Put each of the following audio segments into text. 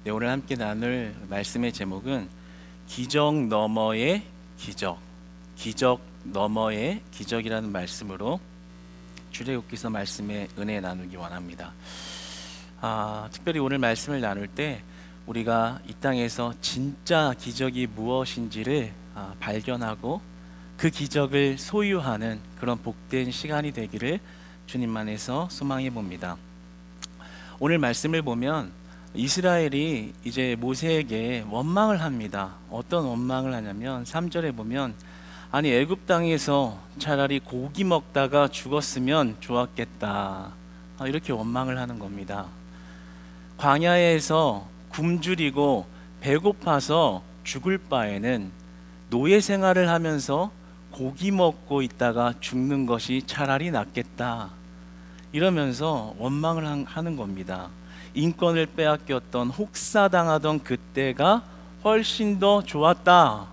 네, 오늘 함께 나눌 말씀의 제목은 기적 너머의 기적, 기적 너머의 기적이라는 말씀으로 출애굽기서 말씀의 은혜 나누기 원합니다. 특별히 오늘 말씀을 나눌 때 우리가 이 땅에서 진짜 기적이 무엇인지를 발견하고 그 기적을 소유하는 그런 복된 시간이 되기를 주님 안에서 소망해 봅니다. 오늘 말씀을 보면 이스라엘이 이제 모세에게 원망을 합니다. 어떤 원망을 하냐면 3절에 보면 아니 애굽 땅에서 차라리 고기 먹다가 죽었으면 좋았겠다, 이렇게 원망을 하는 겁니다. 광야에서 굶주리고 배고파서 죽을 바에는 노예 생활을 하면서 고기 먹고 있다가 죽는 것이 차라리 낫겠다, 이러면서 원망을 하는 겁니다. 인권을 빼앗겼던, 혹사당하던 그때가 훨씬 더 좋았다,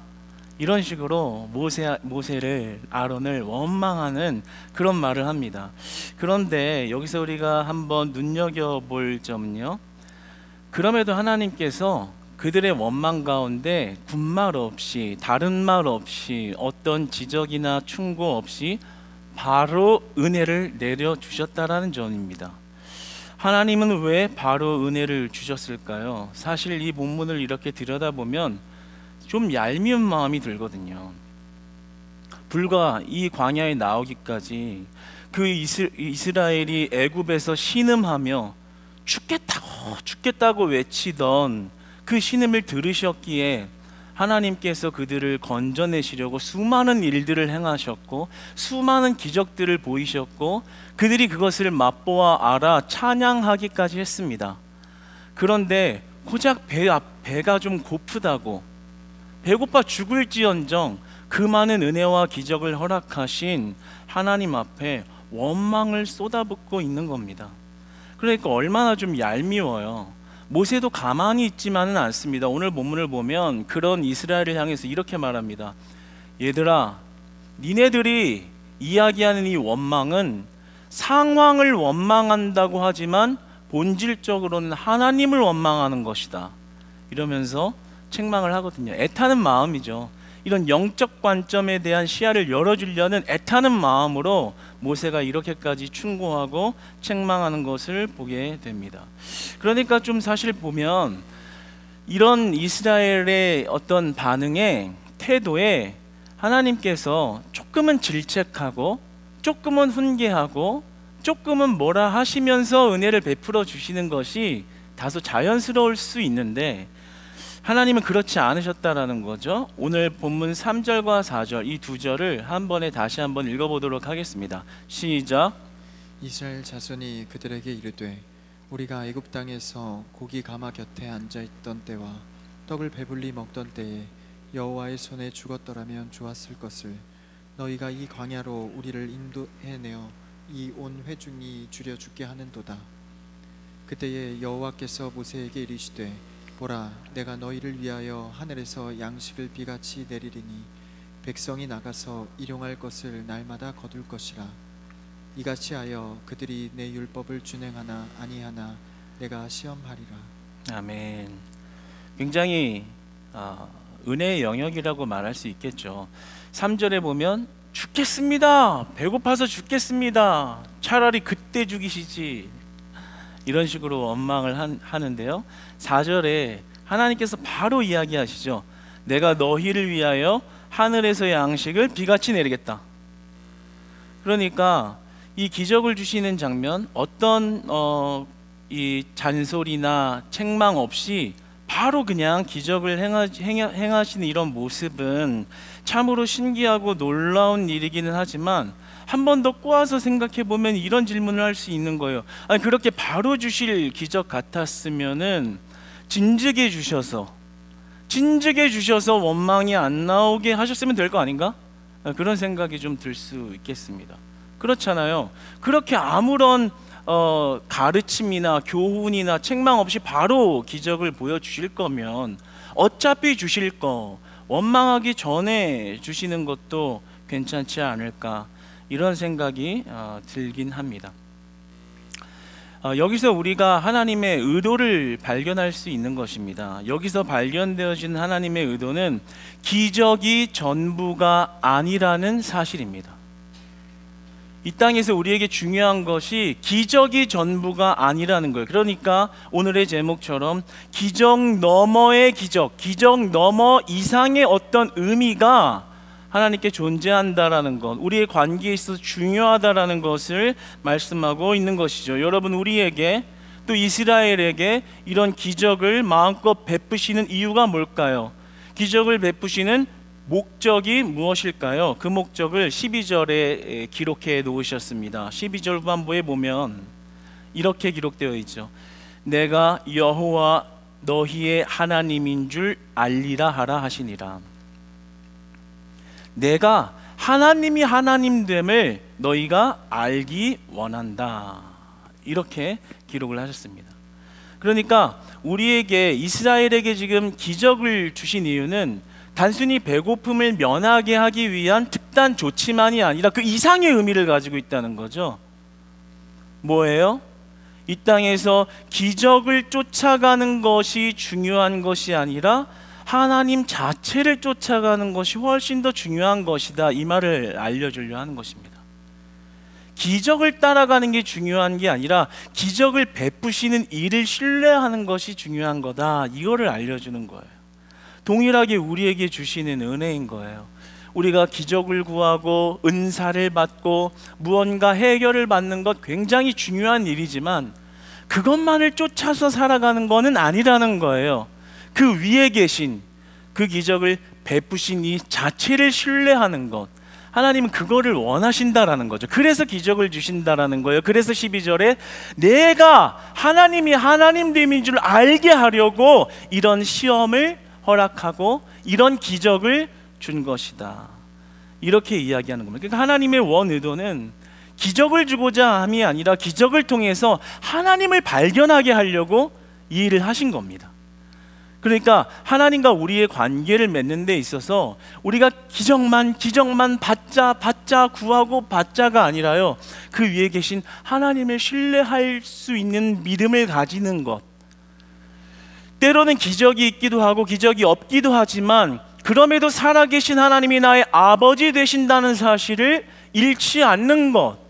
이런 식으로 모세를, 아론을 원망하는 그런 말을 합니다. 그런데 여기서 우리가 한번 눈여겨볼 점은요, 그럼에도 하나님께서 그들의 원망 가운데 군말 없이, 다른 말 없이, 어떤 지적이나 충고 없이 바로 은혜를 내려주셨다라는 점입니다. 하나님은 왜 바로 은혜를 주셨을까요? 사실 이 본문을 이렇게 들여다보면 좀 얄미운 마음이 들거든요. 불과 이 광야에 나오기까지 그 이스라엘이 애굽에서 신음하며 죽겠다고 외치던 그 신음을 들으셨기에 하나님께서 그들을 건져내시려고 수많은 일들을 행하셨고 수많은 기적들을 보이셨고 그들이 그것을 맛보아 알아 찬양하기까지 했습니다. 그런데 고작 배가 좀 고프다고, 배고파 죽을지언정 그 많은 은혜와 기적을 허락하신 하나님 앞에 원망을 쏟아붓고 있는 겁니다. 그러니까 얼마나 좀 얄미워요. 모세도 가만히 있지만은 않습니다. 오늘 본문을 보면 그런 이스라엘을 향해서 이렇게 말합니다. 얘들아, 니네들이 이야기하는 이 원망은 상황을 원망한다고 하지만 본질적으로는 하나님을 원망하는 것이다, 이러면서 책망을 하거든요. 애타는 마음이죠. 이런 영적 관점에 대한 시야를 열어주려는 애타는 마음으로 모세가 이렇게까지 충고하고 책망하는 것을 보게 됩니다. 그러니까 좀 사실 보면 이런 이스라엘의 어떤 반응에, 태도에 하나님께서 조금은 질책하고 조금은 훈계하고 조금은 뭐라 하시면서 은혜를 베풀어 주시는 것이 다소 자연스러울 수 있는데 하나님은 그렇지 않으셨다라는 거죠. 오늘 본문 3절과 4절 이 두 절을 한 번에 다시 한번 읽어보도록 하겠습니다. 시작. 이스라엘 자손이 그들에게 이르되 우리가 애굽 땅에서 고기 가마 곁에 앉아있던 때와 떡을 배불리 먹던 때에 여호와의 손에 죽었더라면 좋았을 것을 너희가 이 광야로 우리를 인도해내어 이 온 회중이 줄여 죽게 하는도다. 그때에 여호와께서 모세에게 이르시되 보라, 내가 너희를 위하여 하늘에서 양식을 비같이 내리리니 백성이 나가서 일용할 것을 날마다 거둘 것이라. 이같이 하여 그들이 내 율법을 준행하나 아니하나 내가 시험하리라. 아멘. 굉장히 은혜의 영역이라고 말할 수 있겠죠. 3절에 보면 죽겠습니다, 배고파서 죽겠습니다, 차라리 그때 죽이시지, 이런 식으로 원망을 하는데요. 4절에 하나님께서 바로 이야기하시죠. 내가 너희를 위하여 하늘에서 양식을 비같이 내리겠다. 그러니까 이 기적을 주시는 장면, 어떤 이 잔소리나 책망 없이 바로 그냥 기적을 행하시는 이런 모습은 참으로 신기하고 놀라운 일이기는 하지만 한 번 더 꼬아서 생각해 보면 이런 질문을 할 수 있는 거예요. 아니, 그렇게 바로 주실 기적 같았으면은 진즉에 주셔서 원망이 안 나오게 하셨으면 될 거 아닌가? 그런 생각이 좀 들 수 있겠습니다. 그렇잖아요. 그렇게 아무런 가르침이나 교훈이나 책망 없이 바로 기적을 보여주실 거면 어차피 주실 거 원망하기 전에 주시는 것도 괜찮지 않을까, 이런 생각이 들긴 합니다. 여기서 우리가 하나님의 의도를 발견할 수 있는 것입니다. 여기서 발견되어진 하나님의 의도는 기적이 전부가 아니라는 사실입니다. 이 땅에서 우리에게 중요한 것이 기적이 전부가 아니라는 거예요. 그러니까 오늘의 제목처럼 기적 너머의 기적, 기적 너머 이상의 어떤 의미가 하나님께 존재한다라는 것, 우리의 관계에 있어서 중요하다라는 것을 말씀하고 있는 것이죠. 여러분, 우리에게 또 이스라엘에게 이런 기적을 마음껏 베푸시는 이유가 뭘까요? 기적을 베푸시는 목적이 무엇일까요? 그 목적을 12절에 기록해 놓으셨습니다. 12절 후반부에 보면 이렇게 기록되어 있죠. 내가 여호와 너희의 하나님인 줄 알리라 하라 하시니라. 내가 하나님이 하나님됨을 너희가 알기 원한다. 이렇게 기록을 하셨습니다. 그러니까 우리에게, 이스라엘에게 지금 기적을 주신 이유는 단순히 배고픔을 면하게 하기 위한 특단 조치만이 아니라 그 이상의 의미를 가지고 있다는 거죠. 뭐예요? 이 땅에서 기적을 쫓아가는 것이 중요한 것이 아니라 하나님 자체를 쫓아가는 것이 훨씬 더 중요한 것이다, 이 말을 알려주려 하는 것입니다. 기적을 따라가는 게 중요한 게 아니라 기적을 베푸시는 이를 신뢰하는 것이 중요한 거다, 이거를 알려주는 거예요. 동일하게 우리에게 주시는 은혜인 거예요. 우리가 기적을 구하고 은사를 받고 무언가 해결을 받는 것 굉장히 중요한 일이지만 그것만을 쫓아서 살아가는 것은 아니라는 거예요. 그 위에 계신, 그 기적을 베푸신 이 자체를 신뢰하는 것, 하나님은 그거를 원하신다라는 거죠. 그래서 기적을 주신다라는 거예요. 그래서 12절에 내가 하나님이 하나님됨인 줄 알게 하려고 이런 시험을 허락하고 이런 기적을 준 것이다, 이렇게 이야기하는 겁니다. 그러니까 하나님의 원 의도는 기적을 주고자 함이 아니라 기적을 통해서 하나님을 발견하게 하려고 이 일을 하신 겁니다. 그러니까 하나님과 우리의 관계를 맺는 데 있어서 우리가 기적만 받자 구하고 받자가 아니라요, 그 위에 계신 하나님을 신뢰할 수 있는 믿음을 가지는 것. 때로는 기적이 있기도 하고 기적이 없기도 하지만 그럼에도 살아계신 하나님이 나의 아버지 되신다는 사실을 잃지 않는 것,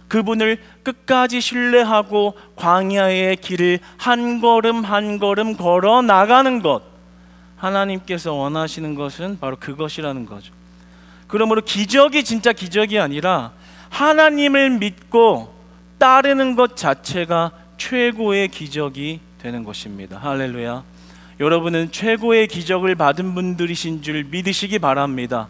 그분을 끝까지 신뢰하고 광야의 길을 한 걸음 한 걸음 걸어 나가는 것, 하나님께서 원하시는 것은 바로 그것이라는 거죠. 그러므로 기적이 진짜 기적이 아니라 하나님을 믿고 따르는 것 자체가 최고의 기적이 되는 것입니다. 할렐루야. 여러분은 최고의 기적을 받은 분들이신 줄 믿으시기 바랍니다.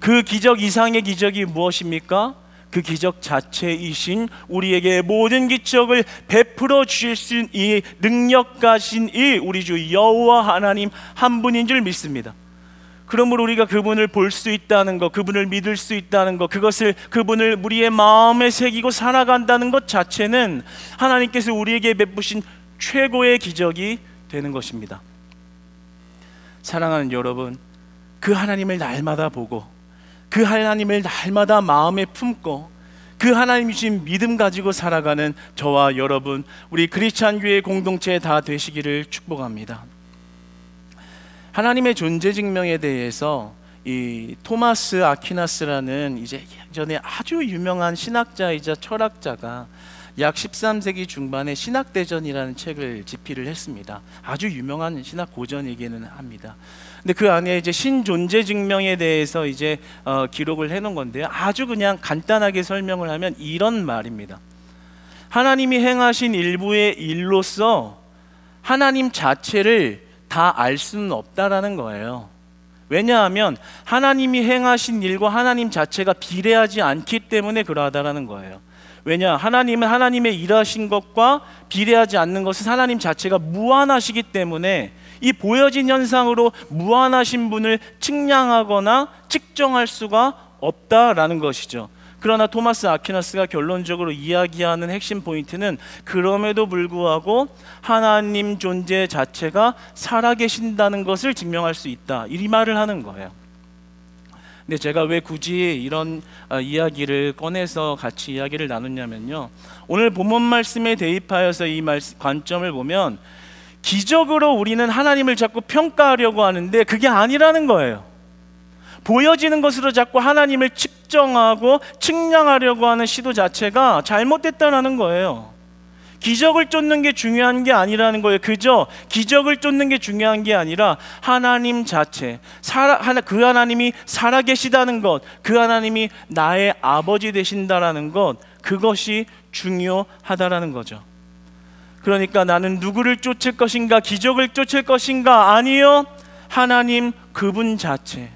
그 기적 이상의 기적이 무엇입니까? 그 기적 자체이신, 우리에게 모든 기적을 베풀어 주실 수 있는 이 능력 가신 이 우리 주 여호와 하나님 한 분인 줄 믿습니다. 그러므로 우리가 그분을 볼 수 있다는 것, 그분을 믿을 수 있다는 것, 그분을 우리의 마음에 새기고 살아간다는 것 자체는 하나님께서 우리에게 베푸신 최고의 기적이 되는 것입니다. 사랑하는 여러분, 그 하나님을 날마다 보고 그 하나님을 날마다 마음에 품고 그 하나님 주신 믿음 가지고 살아가는 저와 여러분, 우리 크리스찬 교회 공동체 다 되시기를 축복합니다. 하나님의 존재 증명에 대해서 이 토마스 아퀴나스라는 이제 예전에 아주 유명한 신학자이자 철학자가 약 13세기 중반에 신학대전이라는 책을 집필을 했습니다. 아주 유명한 신학 고전이기는 합니다. 근데 그 안에 이제 신존재 증명에 대해서 이제 기록을 해놓은 건데요. 아주 그냥 간단하게 설명을 하면 이런 말입니다. 하나님이 행하신 일부의 일로서 하나님 자체를 다 알 수는 없다라는 거예요. 왜냐하면 하나님이 행하신 일과 하나님 자체가 비례하지 않기 때문에 그러하다라는 거예요. 왜냐? 하나님은 하나님의 일하신 것과 비례하지 않는 것은 하나님 자체가 무한하시기 때문에 이 보여진 현상으로 무한하신 분을 측량하거나 측정할 수가 없다라는 것이죠. 그러나 토마스 아퀴나스가 결론적으로 이야기하는 핵심 포인트는 그럼에도 불구하고 하나님 존재 자체가 살아계신다는 것을 증명할 수 있다, 이 말을 하는 거예요. 근데 제가 왜 굳이 이런 이야기를 꺼내서 같이 이야기를 나누냐면요, 오늘 본문 말씀에 대입하여서 이 관점을 보면 기적으로 우리는 하나님을 자꾸 평가하려고 하는데 그게 아니라는 거예요. 보여지는 것으로 자꾸 하나님을 측정하고 측량하려고 하는 시도 자체가 잘못됐다는 거예요. 기적을 쫓는 게 중요한 게 아니라는 거예요. 그저 기적을 쫓는 게 중요한 게 아니라 하나님 자체, 그 하나님이 살아계시다는 것, 그 하나님이 나의 아버지 되신다라는 것, 그것이 중요하다라는 거죠. 그러니까 나는 누구를 쫓을 것인가, 기적을 쫓을 것인가? 아니요, 하나님 그분 자체,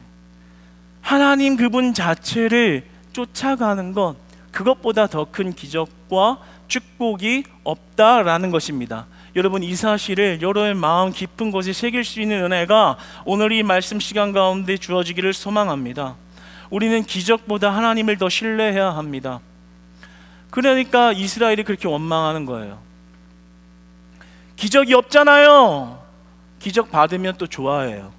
하나님 그분 자체를 쫓아가는 것, 그것보다 더 큰 기적과 축복이 없다라는 것입니다. 여러분, 이 사실을 여러분의 마음 깊은 곳에 새길 수 있는 은혜가 오늘 이 말씀 시간 가운데 주어지기를 소망합니다. 우리는 기적보다 하나님을 더 신뢰해야 합니다. 그러니까 이스라엘이 그렇게 원망하는 거예요. 기적이 없잖아요. 기적 받으면 또 좋아해요.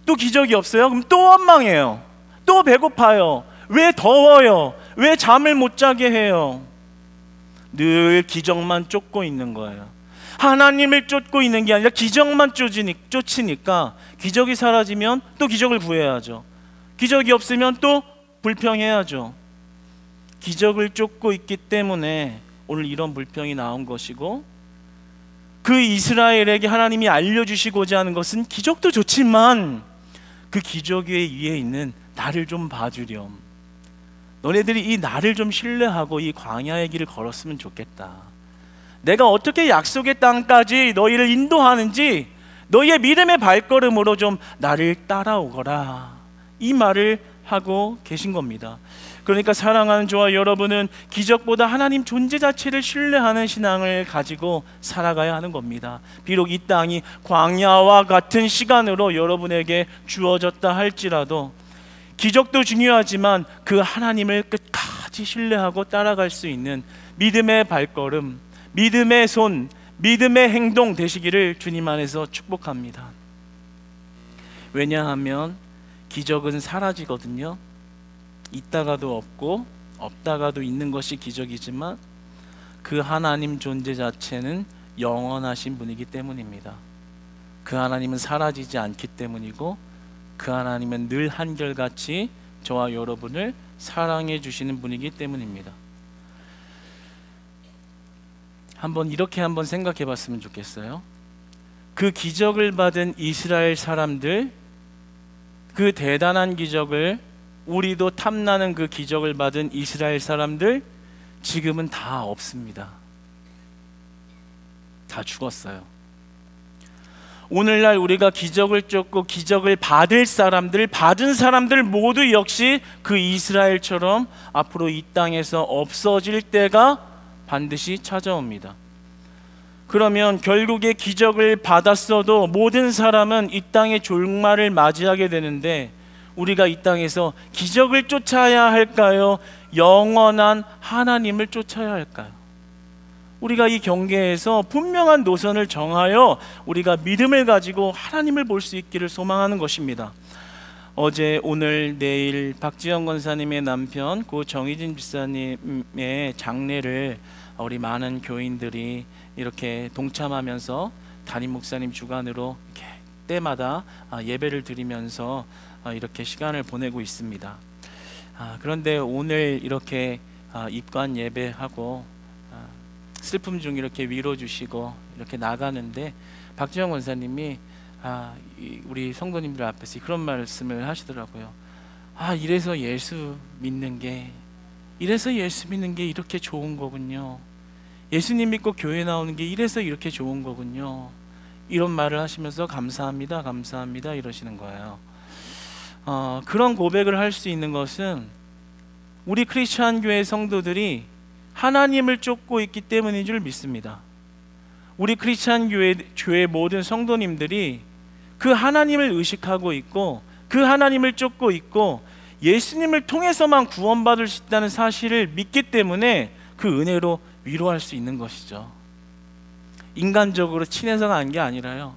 또 기적이 없어요? 그럼 또 원망해요. 또 배고파요. 왜 더워요? 왜 잠을 못 자게 해요? 늘 기적만 쫓고 있는 거예요. 하나님을 쫓고 있는 게 아니라 기적만 쫓으니까 기적이 사라지면 또 기적을 구해야죠. 기적이 없으면 또 불평해야죠. 기적을 쫓고 있기 때문에 오늘 이런 불평이 나온 것이고, 그 이스라엘에게 하나님이 알려주시고자 하는 것은 기적도 좋지만 그 기적 위에 있는 나를 좀 봐주렴. 너네들이 이 나를 좀 신뢰하고 이 광야의 길을 걸었으면 좋겠다. 내가 어떻게 약속의 땅까지 너희를 인도하는지 너희의 믿음의 발걸음으로 좀 나를 따라오거라, 이 말을 하고 계신 겁니다. 그러니까 사랑하는 저와 여러분은 기적보다 하나님 존재 자체를 신뢰하는 신앙을 가지고 살아가야 하는 겁니다. 비록 이 땅이 광야와 같은 시간으로 여러분에게 주어졌다 할지라도 기적도 중요하지만 그 하나님을 끝까지 신뢰하고 따라갈 수 있는 믿음의 발걸음, 믿음의 손, 믿음의 행동 되시기를 주님 안에서 축복합니다. 왜냐하면 기적은 사라지거든요. 있다가도 없고 없다가도 있는 것이 기적이지만 그 하나님 존재 자체는 영원하신 분이기 때문입니다. 그 하나님은 사라지지 않기 때문이고, 그 하나님은 늘 한결같이 저와 여러분을 사랑해 주시는 분이기 때문입니다. 이렇게 한번 생각해 봤으면 좋겠어요. 그 기적을 받은 이스라엘 사람들, 그 대단한 기적을, 우리도 탐나는 그 기적을 받은 이스라엘 사람들, 지금은 다 없습니다. 다 죽었어요. 오늘날 우리가 기적을 쫓고 기적을 받을 사람들, 받은 사람들 모두 역시 그 이스라엘처럼 앞으로 이 땅에서 없어질 때가 반드시 찾아옵니다. 그러면 결국에 기적을 받았어도 모든 사람은 이 땅의 종말을 맞이하게 되는데, 우리가 이 땅에서 기적을 쫓아야 할까요? 영원한 하나님을 쫓아야 할까요? 우리가 이 경계에서 분명한 노선을 정하여 우리가 믿음을 가지고 하나님을 볼 수 있기를 소망하는 것입니다. 어제, 오늘, 내일 박지영 권사님의 남편 고 정희진 집사님의 장례를 우리 많은 교인들이 이렇게 동참하면서 담임 목사님 주관으로 이렇게 때마다 예배를 드리면서 이렇게 시간을 보내고 있습니다. 그런데 오늘 이렇게 입관 예배하고 슬픔 중 이렇게 위로 주시고 이렇게 나가는데, 박지영 원사님이 우리 성도님들 앞에서 그런 말씀을 하시더라고요. 이래서 예수 믿는 게 이렇게 좋은 거군요. 예수님 믿고 교회 나오는 게 이래서 이렇게 좋은 거군요. 이런 말을 하시면서 감사합니다, 감사합니다 이러시는 거예요. 그런 고백을 할 수 있는 것은 우리 크리스찬 교회 성도들이 하나님을 쫓고 있기 때문인 줄 믿습니다. 우리 크리스찬 교회 모든 성도님들이 그 하나님을 의식하고 있고 그 하나님을 쫓고 있고 예수님을 통해서만 구원받을 수 있다는 사실을 믿기 때문에 그 은혜로 위로할 수 있는 것이죠. 인간적으로 친해서 간 게 아니라요,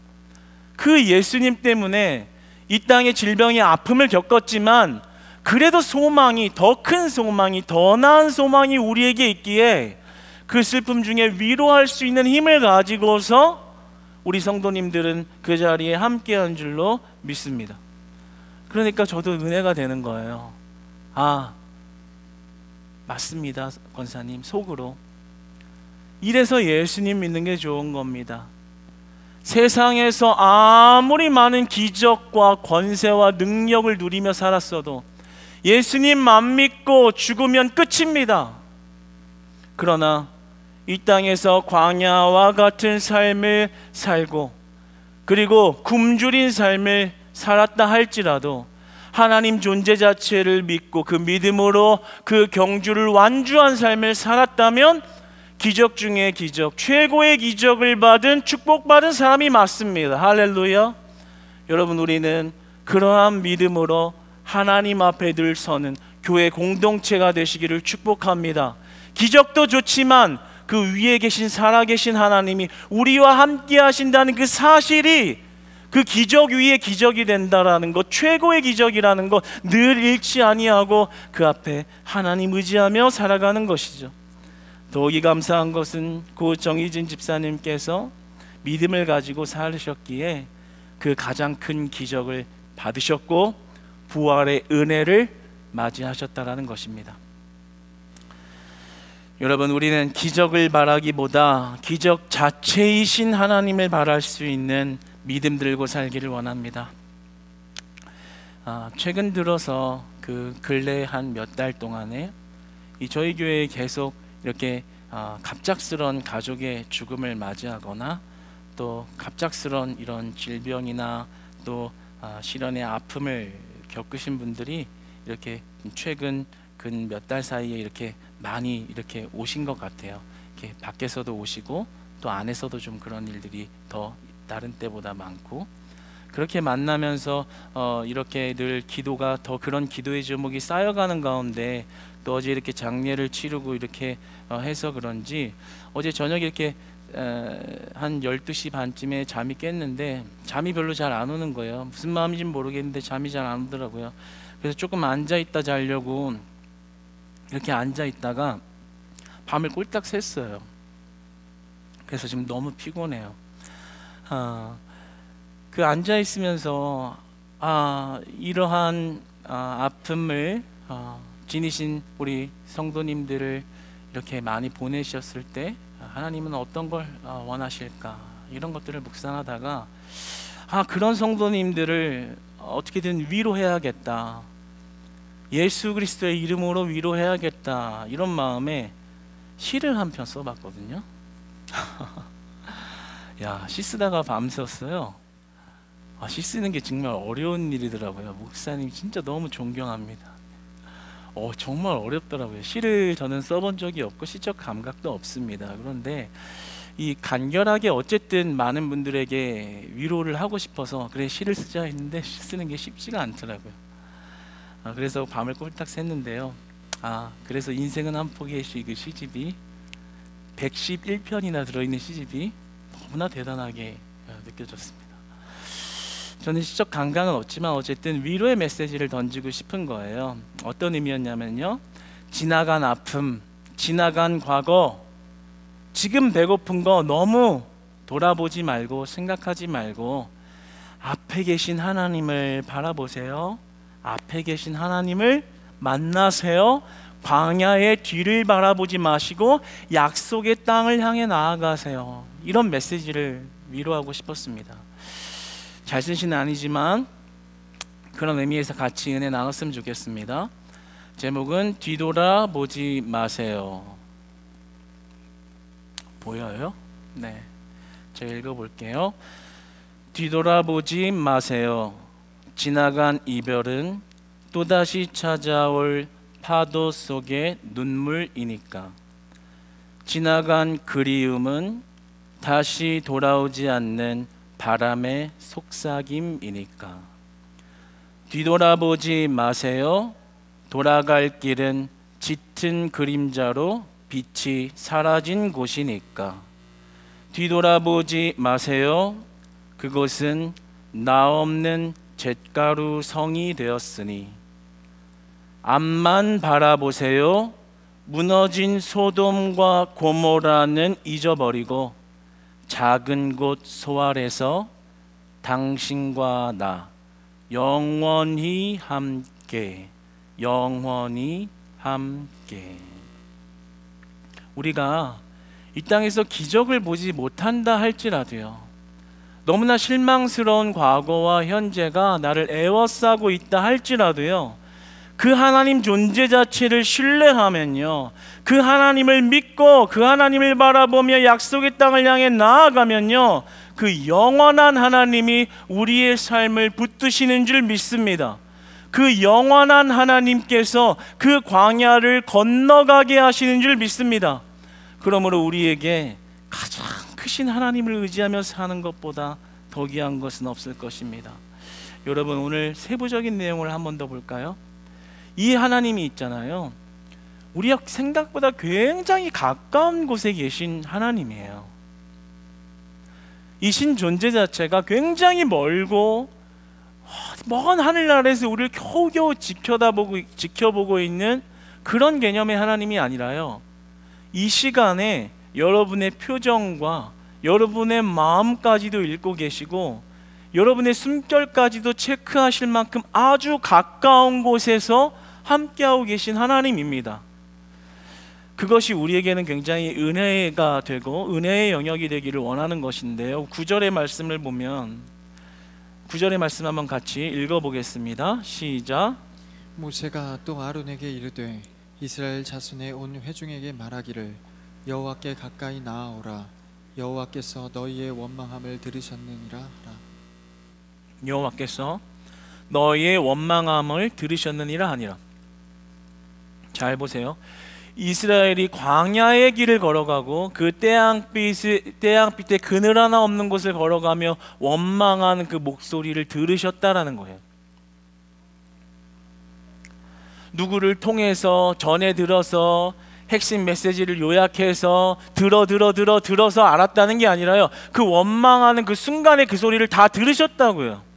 그 예수님 때문에 이 땅의 질병의 아픔을 겪었지만 그래도 소망이, 더 큰 소망이, 더 나은 소망이 우리에게 있기에 그 슬픔 중에 위로할 수 있는 힘을 가지고서 우리 성도님들은 그 자리에 함께한 줄로 믿습니다. 그러니까 저도 은혜가 되는 거예요. 아, 맞습니다, 권사님. 속으로 이래서 예수님 믿는 게 좋은 겁니다. 세상에서 아무리 많은 기적과 권세와 능력을 누리며 살았어도 예수님만 믿고 죽으면 끝입니다. 그러나 이 땅에서 광야와 같은 삶을 살고 그리고 굶주린 삶을 살았다 할지라도 하나님 존재 자체를 믿고 그 믿음으로 그 경주를 완주한 삶을 살았다면 기적 중에 기적, 최고의 기적을 받은, 축복받은 사람이 맞습니다. 할렐루야. 여러분, 우리는 그러한 믿음으로 하나님 앞에 늘 서는 교회 공동체가 되시기를 축복합니다. 기적도 좋지만 그 위에 계신 살아계신 하나님이 우리와 함께 하신다는 그 사실이 그 기적 위에 기적이 된다라는 것, 최고의 기적이라는 것 늘 잃지 아니하고 그 앞에 하나님 의지하며 살아가는 것이죠. 더욱이 감사한 것은 고 정희진 집사님께서 믿음을 가지고 살으셨기에 그 가장 큰 기적을 받으셨고 부활의 은혜를 맞이하셨다라는 것입니다. 여러분, 우리는 기적을 바라기보다 기적 자체이신 하나님을 바랄 수 있는 믿음 들고 살기를 원합니다. 최근 들어서 그 근래 한 몇 달 동안에 이 저희 교회에 계속 이렇게 갑작스런 가족의 죽음을 맞이하거나 또 갑작스런 이런 질병이나 또 실연의 아픔을 겪으신 분들이 이렇게 최근 근 몇 달 사이에 이렇게 많이 이렇게 오신 것 같아요. 이렇게 밖에서도 오시고 또 안에서도 좀 그런 일들이 더 다른 때보다 많고, 그렇게 만나면서 이렇게 늘 기도가 더 그런 기도의 제목이 쌓여가는 가운데 또 어제 이렇게 장례를 치르고 이렇게 해서 그런지 어제 저녁에 이렇게 한 12시 반쯤에 잠이 깼는데 잠이 별로 잘 안 오는 거예요. 무슨 마음인지는 모르겠는데 잠이 잘 안 오더라고요. 그래서 조금 앉아있다 자려고 이렇게 앉아있다가 밤을 꼴딱 샜어요. 그래서 지금 너무 피곤해요. 그 앉아있으면서 이러한 아픔을 지니신 우리 성도님들을 이렇게 많이 보내셨을 때 하나님은 어떤 걸 원하실까, 이런 것들을 묵상하다가 그런 성도님들을 어떻게든 위로해야겠다, 예수 그리스도의 이름으로 위로해야겠다, 이런 마음에 시를 한 편 써봤거든요. 시 쓰다가 밤새웠어요. 시 쓰는 게 정말 어려운 일이더라고요. 목사님 진짜 너무 존경합니다. 정말 어렵더라고요. 시를 저는 써본 적이 없고 시적 감각도 없습니다. 그런데 이 간결하게 어쨌든 많은 분들에게 위로를 하고 싶어서 그래 시를 쓰자 했는데 쓰는 게 쉽지가 않더라고요. 그래서 밤을 꼴딱 샜는데요. 그래서 인생은 한 폭의 시, 그 시집이 111편이나 들어있는 시집이 너무나 대단하게 느껴졌습니다. 저는 시적 감각은 없지만 어쨌든 위로의 메시지를 던지고 싶은 거예요. 어떤 의미였냐면요, 지나간 아픔, 지나간 과거, 지금 배고픈 거 너무 돌아보지 말고 생각하지 말고 앞에 계신 하나님을 바라보세요. 앞에 계신 하나님을 만나세요. 광야의 뒤를 바라보지 마시고 약속의 땅을 향해 나아가세요. 이런 메시지를 위로하고 싶었습니다. 잘 쓴 시는 아니지만 그런 의미에서 같이 은혜 나눴으면 좋겠습니다. 제목은 뒤돌아보지 마세요. 보여요? 네, 제가 읽어볼게요. 뒤돌아보지 마세요. 지나간 이별은 또다시 찾아올 파도 속의 눈물이니까. 지나간 그리움은 다시 돌아오지 않는 바람의 속삭임이니까. 뒤돌아보지 마세요. 돌아갈 길은 짙은 그림자로 빛이 사라진 곳이니까. 뒤돌아보지 마세요. 그곳은 나 없는 잿가루 성이 되었으니. 앞만 바라보세요. 무너진 소돔과 고모라는 잊어버리고 작은 곳 소알에서 당신과 나 영원히 함께, 영원히 함께. 우리가 이 땅에서 기적을 보지 못한다 할지라도요, 너무나 실망스러운 과거와 현재가 나를 애워싸고 있다 할지라도요, 그 하나님 존재 자체를 신뢰하면요, 그 하나님을 믿고 그 하나님을 바라보며 약속의 땅을 향해 나아가면요, 그 영원한 하나님이 우리의 삶을 붙드시는 줄 믿습니다. 그 영원한 하나님께서 그 광야를 건너가게 하시는 줄 믿습니다. 그러므로 우리에게 가장 크신 하나님을 의지하며 사는 것보다 더 귀한 것은 없을 것입니다. 여러분, 오늘 세부적인 내용을 한 번 더 볼까요? 이 하나님이 있잖아요, 우리가 생각보다 굉장히 가까운 곳에 계신 하나님이에요. 이 신 존재 자체가 굉장히 멀고 먼 하늘나라에서 우리를 겨우겨우 지켜보고 있는 그런 개념의 하나님이 아니라요, 이 시간에 여러분의 표정과 여러분의 마음까지도 읽고 계시고 여러분의 숨결까지도 체크하실 만큼 아주 가까운 곳에서 함께하고 계신 하나님입니다. 그것이 우리에게는 굉장히 은혜가 되고 은혜의 영역이 되기를 원하는 것인데요, 9절의 말씀을 보면, 9절의 말씀 한번 같이 읽어보겠습니다. 시작. 모세가 또 아론에게 이르되 이스라엘 자손의 온 회중에게 말하기를 여호와께 가까이 나아오라. 여호와께서 너희의 원망함을 들으셨느니라 하라. 여호와께서 너희의 원망함을 들으셨느니라 하니라. 잘 보세요. 이스라엘이 광야의 길을 걸어가고 그 태양빛에 그늘 하나 없는 곳을 걸어가며 원망하는 그 목소리를 들으셨다라는 거예요. 누구를 통해서 전해 들어서 핵심 메시지를 요약해서 들어서 알았다는 게 아니라요, 그 원망하는 그 순간에 그 소리를 다 들으셨다고요.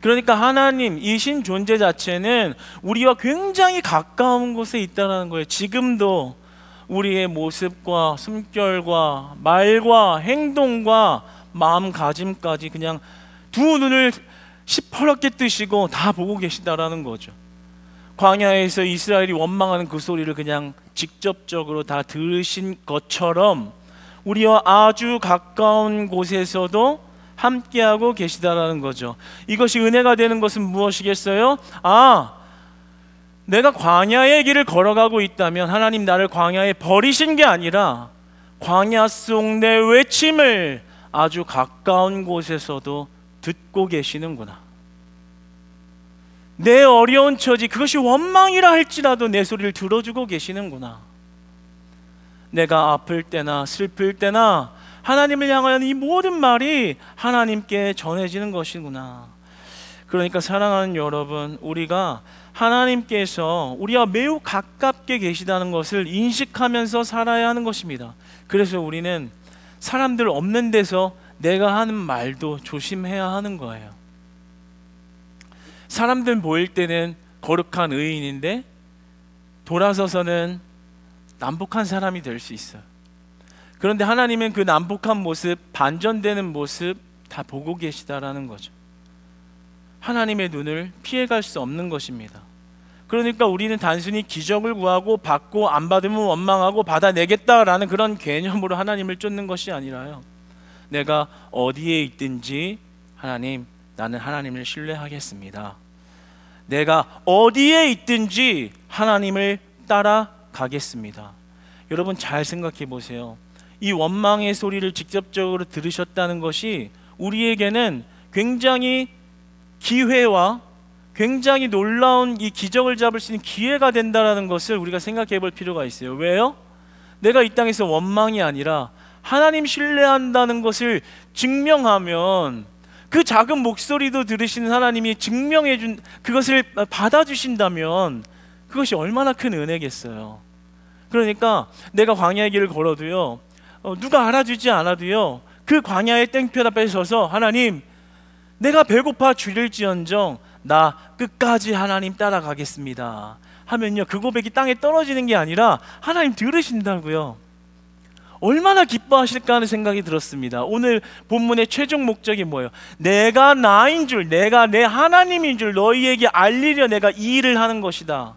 그러니까 하나님, 이 신 존재 자체는 우리와 굉장히 가까운 곳에 있다는 거예요. 지금도 우리의 모습과 숨결과 말과 행동과 마음가짐까지 그냥 두 눈을 시퍼렇게 뜨시고 다 보고 계시다라는 거죠. 광야에서 이스라엘이 원망하는 그 소리를 그냥 직접적으로 다 들으신 것처럼 우리와 아주 가까운 곳에서도 함께하고 계시다라는 거죠. 이것이 은혜가 되는 것은 무엇이겠어요? 내가 광야의 길을 걸어가고 있다면 하나님 나를 광야에 버리신 게 아니라 광야 속 내 외침을 아주 가까운 곳에서도 듣고 계시는구나. 내 어려운 처지, 그것이 원망이라 할지라도 내 소리를 들어주고 계시는구나. 내가 아플 때나 슬플 때나 하나님을 향하여 이 모든 말이 하나님께 전해지는 것이구나. 그러니까 사랑하는 여러분, 우리가 하나님께서 우리와 매우 가깝게 계시다는 것을 인식하면서 살아야 하는 것입니다. 그래서 우리는 사람들 없는 데서 내가 하는 말도 조심해야 하는 거예요. 사람들 보일 때는 거룩한 의인인데 돌아서서는 난폭한 사람이 될 수 있어요. 그런데 하나님은 그 난폭한 모습, 반전되는 모습 다 보고 계시다라는 거죠. 하나님의 눈을 피해갈 수 없는 것입니다. 그러니까 우리는 단순히 기적을 구하고 받고 안 받으면 원망하고 받아내겠다라는 그런 개념으로 하나님을 쫓는 것이 아니라요, 내가 어디에 있든지 하나님, 나는 하나님을 신뢰하겠습니다. 내가 어디에 있든지 하나님을 따라가겠습니다. 여러분 잘 생각해 보세요. 이 원망의 소리를 직접적으로 들으셨다는 것이 우리에게는 굉장히 기회와 굉장히 놀라운 이 기적을 잡을 수 있는 기회가 된다는 것을 우리가 생각해 볼 필요가 있어요. 왜요? 내가 이 땅에서 원망이 아니라 하나님 신뢰한다는 것을 증명하면 그 작은 목소리도 들으시는 하나님이 증명해 준 그것을 받아주신다면 그것이 얼마나 큰 은혜겠어요. 그러니까 내가 광야의 길을 걸어도요, 누가 알아주지 않아도요, 그 광야의 땡볕 앞에 서서 하나님, 내가 배고파 죽을지언정 나 끝까지 하나님 따라가겠습니다. 하면요, 그 고백이 땅에 떨어지는 게 아니라 하나님 들으신다고요. 얼마나 기뻐하실까 하는 생각이 들었습니다. 오늘 본문의 최종 목적이 뭐예요? 내가 나인 줄, 내가 내 하나님인 줄 너희에게 알리려 내가 이 일을 하는 것이다.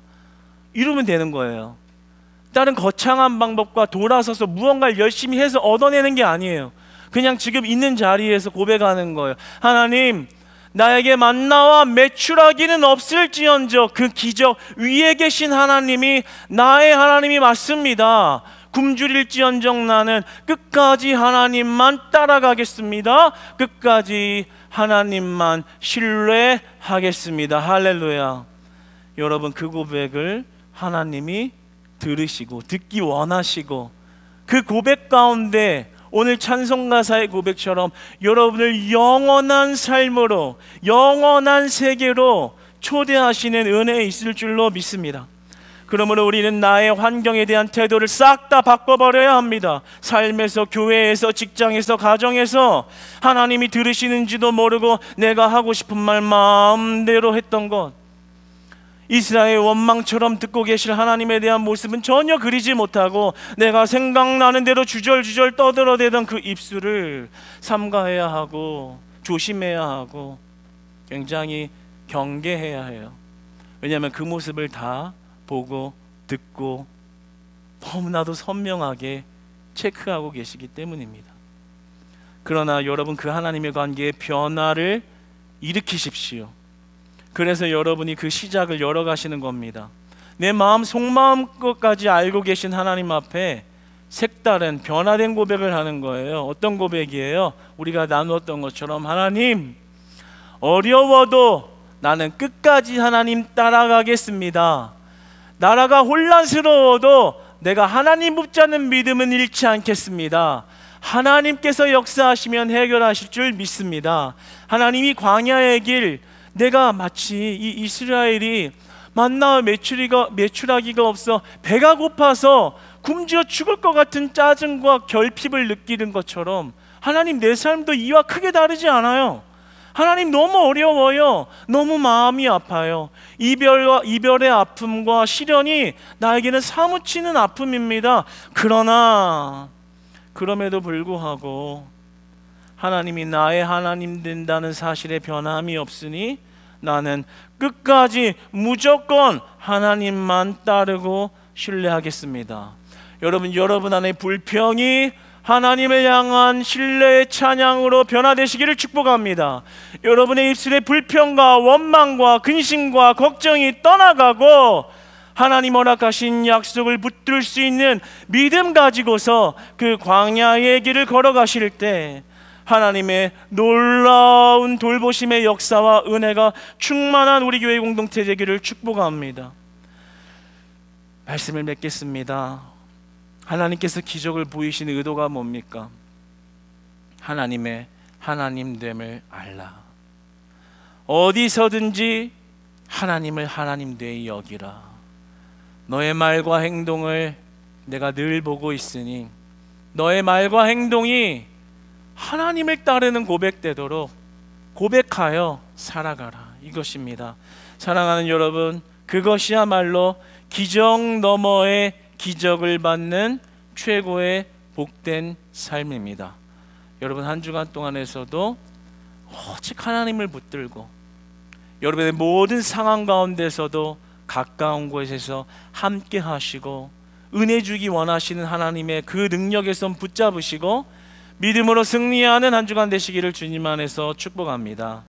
이러면 되는 거예요. 다른 거창한 방법과 돌아서서 무언가를 열심히 해서 얻어내는 게 아니에요. 그냥 지금 있는 자리에서 고백하는 거예요. 하나님, 나에게 만나와 메추라기는 없을지언정 그 기적 위에 계신 하나님이 나의 하나님이 맞습니다. 굶주릴지언정 나는 끝까지 하나님만 따라가겠습니다. 끝까지 하나님만 신뢰하겠습니다. 할렐루야. 여러분, 그 고백을 하나님이 들으시고 듣기 원하시고, 그 고백 가운데 오늘 찬송가사의 고백처럼 여러분을 영원한 삶으로, 영원한 세계로 초대하시는 은혜에 있을 줄로 믿습니다. 그러므로 우리는 나의 환경에 대한 태도를 싹 다 바꿔버려야 합니다. 삶에서, 교회에서, 직장에서, 가정에서 하나님이 들으시는지도 모르고 내가 하고 싶은 말 마음대로 했던 것, 이스라엘 원망처럼 듣고 계실 하나님에 대한 모습은 전혀 그리지 못하고 내가 생각나는 대로 주절주절 떠들어대던 그 입술을 삼가해야 하고 조심해야 하고 굉장히 경계해야 해요. 왜냐하면 그 모습을 다 보고 듣고 너무나도 선명하게 체크하고 계시기 때문입니다. 그러나 여러분, 그 하나님의 관계에 변화를 일으키십시오. 그래서 여러분이 그 시작을 열어가시는 겁니다. 내 마음 속마음 것까지 알고 계신 하나님 앞에 색다른 변화된 고백을 하는 거예요. 어떤 고백이에요? 우리가 나누었던 것처럼, 하나님, 어려워도 나는 끝까지 하나님 따라가겠습니다. 나라가 혼란스러워도 내가 하나님 붙잡는 믿음은 잃지 않겠습니다. 하나님께서 역사하시면 해결하실 줄 믿습니다. 하나님이 광야의 길, 내가 마치 이 이스라엘이 만나와 메추라기가 없어 배가 고파서 굶주려 죽을 것 같은 짜증과 결핍을 느끼는 것처럼, 하나님, 내 삶도 이와 크게 다르지 않아요. 하나님, 너무 어려워요. 너무 마음이 아파요. 이별의 아픔과 시련이 나에게는 사무치는 아픔입니다. 그럼에도 불구하고 하나님이 나의 하나님 된다는 사실에 변함이 없으니 나는 끝까지 무조건 하나님만 따르고 신뢰하겠습니다. 여러분 안에 불평이 하나님을 향한 신뢰의 찬양으로 변화되시기를 축복합니다. 여러분의 입술에 불평과 원망과 근심과 걱정이 떠나가고 하나님 허락하신 약속을 붙들 수 있는 믿음 가지고서 그 광야의 길을 걸어가실 때 하나님의 놀라운 돌보심의 역사와 은혜가 충만한 우리 교회 공동체 되기를 축복합니다. 말씀을 맺겠습니다. 하나님께서 기적을 보이시는 의도가 뭡니까? 하나님의 하나님됨을 알라. 어디서든지 하나님을 하나님되이 여기라. 너의 말과 행동을 내가 늘 보고 있으니 너의 말과 행동이 하나님을 따르는 고백되도록 고백하여 살아가라. 이것입니다. 사랑하는 여러분, 그것이야말로 기적 너머의 기적을 받는 최고의 복된 삶입니다. 여러분, 한 주간 동안에서도 오직 하나님을 붙들고 여러분의 모든 상황 가운데서도 가까운 곳에서 함께 하시고 은혜 주기 원하시는 하나님의 그 능력에서 붙잡으시고 믿음으로 승리하는 한 주간 되시기를 주님 안에서 축복합니다.